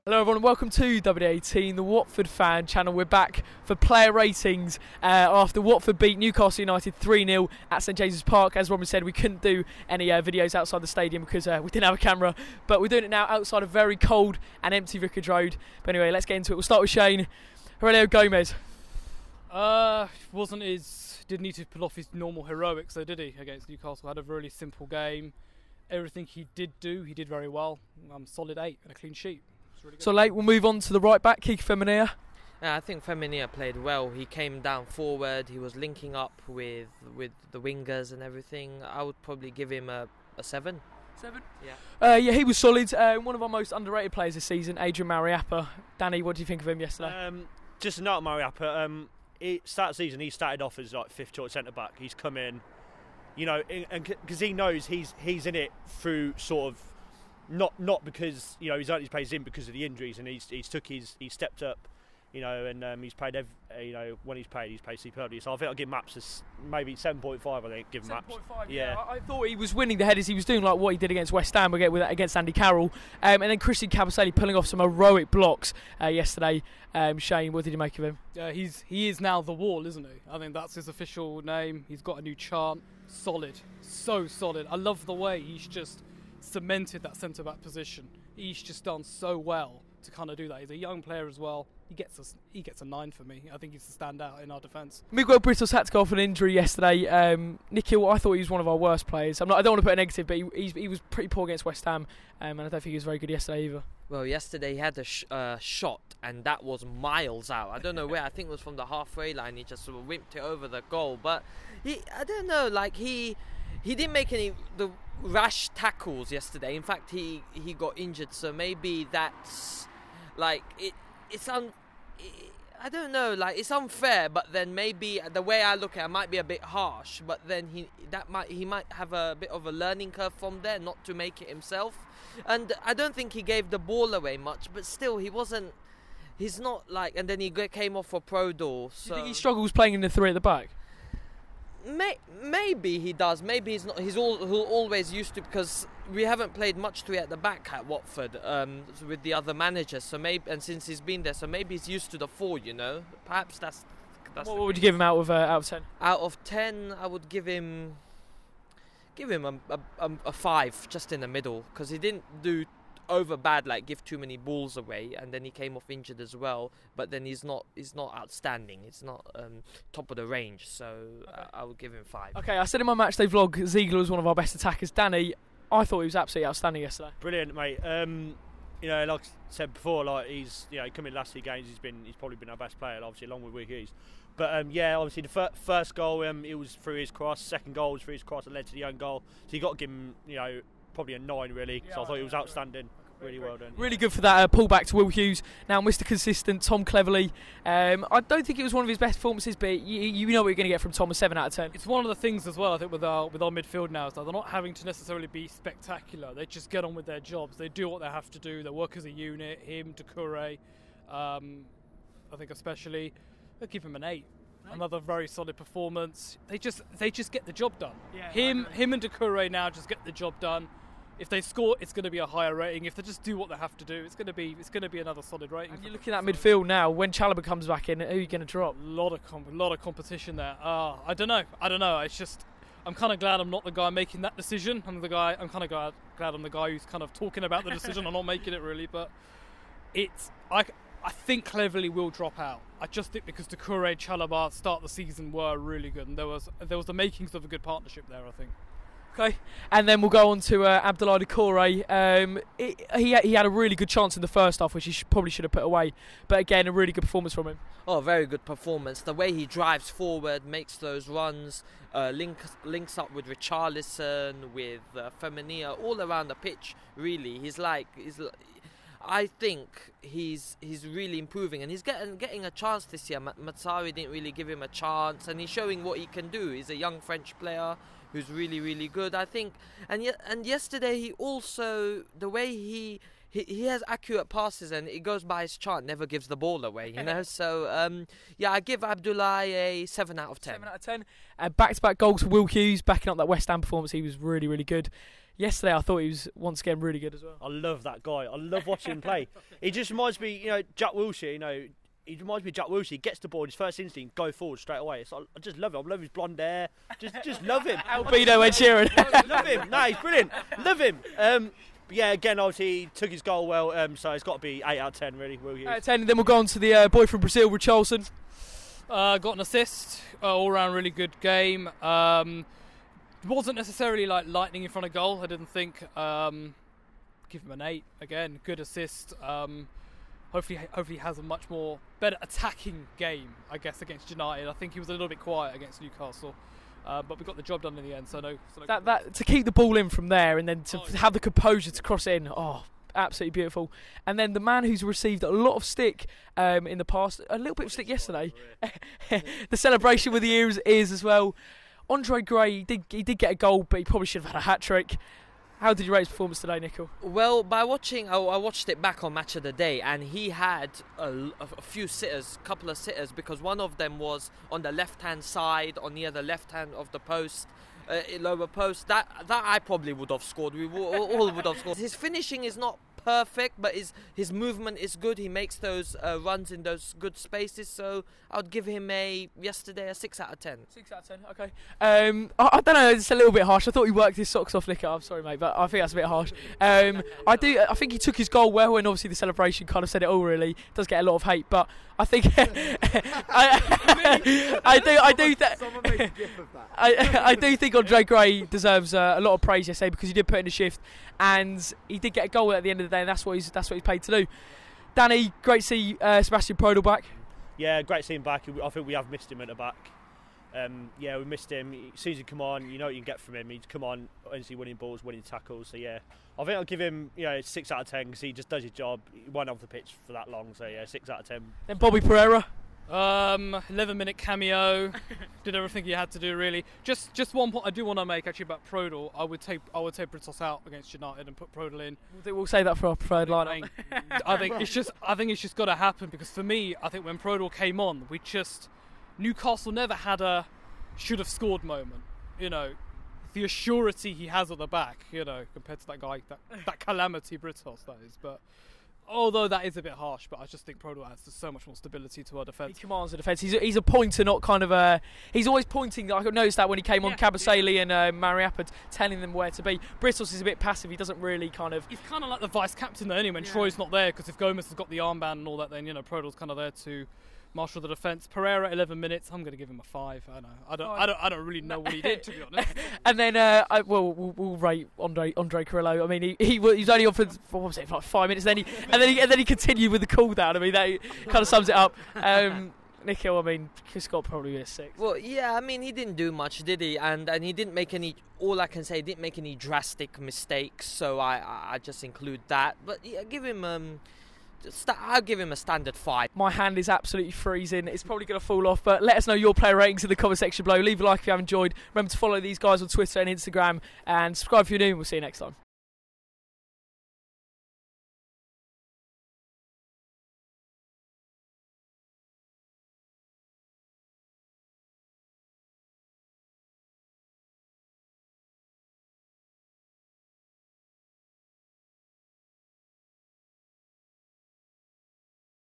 Hello everyone, welcome to WD18, the Watford fan channel. We're back for player ratings after Watford beat Newcastle United 3-0 at St James's Park. As Robin said, we couldn't do any videos outside the stadium because we didn't have a camera, but we're doing it now outside a very cold and empty Vicarage Road. But anyway, let's get into it. We'll start with Shane. Aurelio Gomez. Didn't need to pull off his normal heroics though, did he, against Newcastle? Had a really simple game. Everything he did do, he did very well. Solid 8 and a clean sheet. Really so late, we'll move on to the right back, Kike Femenia. I think Femenia played well. He came down forward. He was linking up with the wingers and everything. I would probably give him a 7. 7? Yeah. Yeah, he was solid. One of our most underrated players this season, Adrian Mariappa. Danny, what do you think of him yesterday? Just not Mariappa. Start of the season, he started off as like 5th choice centre back. He's come in, you know, and because he knows he's in it through sort of. Not because he's earned his place in because of the injuries, and he's stepped up, and he's played when he's played superbly. So I think I'll give Maps maybe 7.5. I think give him Maps. 7.5. Yeah. I thought he was winning the headers. He was doing like what he did against West Ham against Andy Carroll, and then Christian Kabasele pulling off some heroic blocks yesterday. Shane, what did you make of him? He is now the Wall, isn't he? I think that's his official name. He's got a new chant. Solid, so solid. I love the way he's just cemented that centre-back position. He's just done so well to kind of do that. He's a young player as well. He gets a 9 for me. I think he's the standout in our defence. Miguel Britos had to go off an injury yesterday. Nikhil, I thought he was one of our worst players. I don't want to put a negative, but he was pretty poor against West Ham, and I don't think he was very good yesterday either. Well, yesterday he had a shot, and that was miles out. I don't know where. I think it was from the halfway line. He just sort of whipped it over the goal. But I don't know. Like he didn't make any the rash tackles yesterday. In fact, he got injured. So maybe that's like I don't know. Like it's unfair. But then maybe the way I look at it might be a bit harsh. But then he might have a bit of a learning curve from there, not to make it himself. And I don't think he gave the ball away much. But still, he's not like. And then he came off for Prodor. So Do you think he struggles playing in the 3 at the back? Maybe he does. Maybe he's not. He's always used to, because we haven't played much 3 at the back at Watford with the other managers. So maybe, and since he's been there, so maybe he's used to the 4. Perhaps that's. What would you give him out of 10? Out of 10, I would give him a 5, just in the middle, because he didn't do over bad, like give too many balls away, and then he came off injured as well. But then he's not outstanding. It's not top of the range. So okay. I would give him 5. Okay, I said in my Matchday vlog, Ziegler was one of our best attackers. Danny, I thought he was absolutely outstanding yesterday. Brilliant, mate. Like I said before, like he's come in the last 3 games. He's probably been our best player, obviously along with Will Hughes. But obviously the first goal, it was through his cross. Second goal was through his cross that led to the own goal. So you got to give him, probably a 9 really. So I thought he was outstanding. Really well done. Really good for that pullback to Will Hughes. Now, Mr. Consistent, Tom Cleverley. I don't think it was one of his best performances, but you know what you're going to get from Tom, a 7 out of 10. It's one of the things as well, I think, with our midfield now, is that they're not having to necessarily be spectacular. They just get on with their jobs. They do what they have to do. They work as a unit. Him, Doucouré, I think especially. I'll give him an 8. Another very solid performance. They just get the job done. Yeah, him and Doucouré now just get the job done. If they score, it's going to be a higher rating. If they just do what they have to do, it's going to be another solid rating. And you're looking at midfield now. When Chalobah comes back in, who are you going to drop? A lot of competition there. I don't know. It's just I'm kind of glad I'm not the guy making that decision. I'm kind of glad I'm the guy who's kind of talking about the decision. I'm not making it really, but I think Cleverley will drop out. I just think because Doucouré and Chalobah start the season were really good, and there was the makings of a good partnership there, I think. Okay, and then we'll go on to Abdoulaye Doucouré. He had a really good chance in the first half, which he probably should have put away. But again, a really good performance from him. Oh, very good performance. The way he drives forward, makes those runs, links up with Richarlison, with Femenia, all around the pitch. Really, I think he's really improving, and he's getting a chance this year. Matsari didn't really give him a chance, and he's showing what he can do. He's a young French player who's really, really good, I think. And yesterday, he also, the way he has accurate passes, and it goes by his chant, never gives the ball away, So, I give Abdoulaye a 7 out of 10. 7 out of 10. Back-to-back goals for Will Hughes, backing up that West Ham performance. He was really, really good. yesterday I thought he was once again really good as well. I love that guy. I love watching him play. He just reminds me, Jack Wilshere. He reminds me of Jack Wilshere. He gets the ball, his first instinct, go forward straight away. So I just love him. I love his blonde hair. Just love him. Albino Ed Sheeran. Love him. No, he's brilliant. Love him. But yeah, again, obviously, he took his goal well, so it's got to be 8 out of 10, really. Will Hughes. 8 out of 10, and then we'll go on to the boy from Brazil, Richarlison. Got an assist, all round really good game. Wasn't necessarily like lightning in front of goal, I didn't think. Give him an 8 again, good assist. Hopefully he has a much more better attacking game, I guess, against United. I think he was a little bit quiet against Newcastle, but we got the job done in the end. So no that to keep the ball in from there, and then to have the composure to cross in. Oh, absolutely beautiful. And then the man who's received a lot of stick in the past, a little bit of stick yesterday, the celebration with the ears as well. Andre Gray, he did get a goal, but he probably should have had a hat trick. How did you rate his performance today, Nickel? Well, by watching, I watched it back on Match of the Day, and he had a few sitters, couple of sitters, because one of them was on the left-hand side, on near the left hand of the post, lower post. That I probably would have scored. We all would have scored. His finishing is not perfect, but his movement is good. He makes those runs in those good spaces, so I would give him yesterday a 6 out of 10. 6 out of 10, okay. I don't know, it's a little bit harsh. I thought he worked his socks off, Nicker. I'm sorry, mate, but I think that's a bit harsh. I think he took his goal well, and obviously the celebration kind of said it all, really. Does get a lot of hate, but I think I do think Andre Gray deserves a lot of praise yesterday, because he did put in a shift and he did get a goal at the end of the day, and that's what he's paid to do. Danny, great to see Sebastian Prodl back. Yeah, great to see him back. I think we have missed him at the back. Yeah, we missed him. As soon as he come on, you know what you can get from him. He's come on, honestly, winning balls, winning tackles. So yeah, I think I'll give him 6 out of 10, because he just does his job. He wasn't off the pitch for that long, so yeah, 6 out of 10. Then Bobby Pereira. 11-minute cameo. Did everything he had to do, really. Just one point I do want to make actually about Prodl. I would take Britos out against United and put Prodl in. We'll say that for our preferred lineup. I think it's just got to happen, because for me, I think when Prodl came on, Newcastle never had a should have scored moment. The assurity he has at the back. Compared to that guy, that calamity Britos, that is, but. Although that is a bit harsh, but I just think Prodl adds so much more stability to our defence. He commands the defence. He's a pointer, not kind of he's always pointing. I noticed that when he came on Kabasele and Mariappa, telling them where to be. Britos is a bit passive. He doesn't really kind of... He's kind of like the vice-captain there anyway, when Troy's not there, because if Gomez has got the armband and all that, then, Prodl's kind of there to marshal the defence. Pereira, 11 minutes. I'm going to give him a 5. I don't really know what he did, to be honest. And then we'll rate Andre Carrillo. I mean, he was only on for what was it, like 5 minutes. And then he continued with the cool down. I mean, that kind of sums it up. Nikhil, I mean, he's got probably a 6. Well, yeah, I mean, he didn't do much, did he? And he didn't make any. All I can say, he didn't make any drastic mistakes. So I just include that. But yeah, give him. I'll give him a standard 5. My hand is absolutely freezing. It's probably going to fall off, but let us know your player ratings in the comment section below. Leave a like if you have enjoyed. Remember to follow these guys on Twitter and Instagram, and subscribe if you're new, and we'll see you next time.